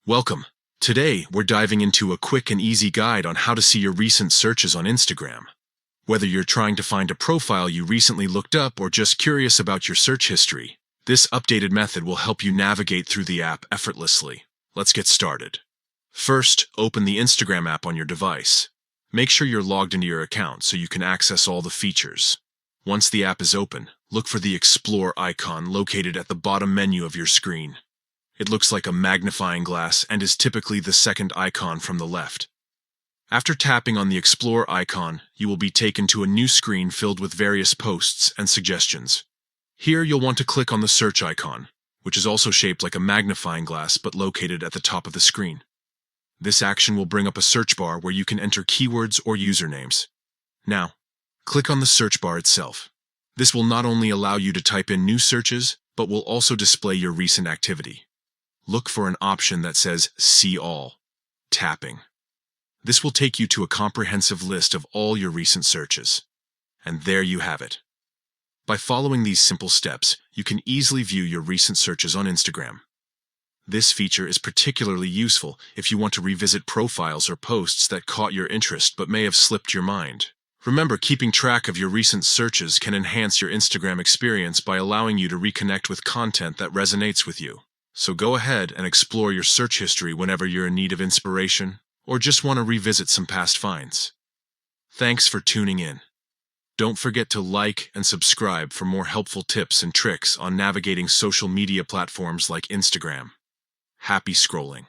Welcome. Today, we're diving into a quick and easy guide on how to see your recent searches on Instagram. Whether you're trying to find a profile you recently looked up or just curious about your search history, this updated method will help you navigate through the app effortlessly. Let's get started. First, open the Instagram app on your device. Make sure you're logged into your account so you can access all the features. Once the app is open, look for the Explore icon located at the bottom menu of your screen. It looks like a magnifying glass and is typically the second icon from the left. After tapping on the Explore icon, you will be taken to a new screen filled with various posts and suggestions. Here you'll want to click on the search icon, which is also shaped like a magnifying glass but located at the top of the screen. This action will bring up a search bar where you can enter keywords or usernames. Now, click on the search bar itself. This will not only allow you to type in new searches, but will also display your recent activity. Look for an option that says See All, tapping. This will take you to a comprehensive list of all your recent searches. And there you have it. By following these simple steps, you can easily view your recent searches on Instagram. This feature is particularly useful if you want to revisit profiles or posts that caught your interest but may have slipped your mind. Remember, keeping track of your recent searches can enhance your Instagram experience by allowing you to reconnect with content that resonates with you. So go ahead and explore your search history whenever you're in need of inspiration or just want to revisit some past finds. Thanks for tuning in. Don't forget to like and subscribe for more helpful tips and tricks on navigating social media platforms like Instagram. Happy scrolling.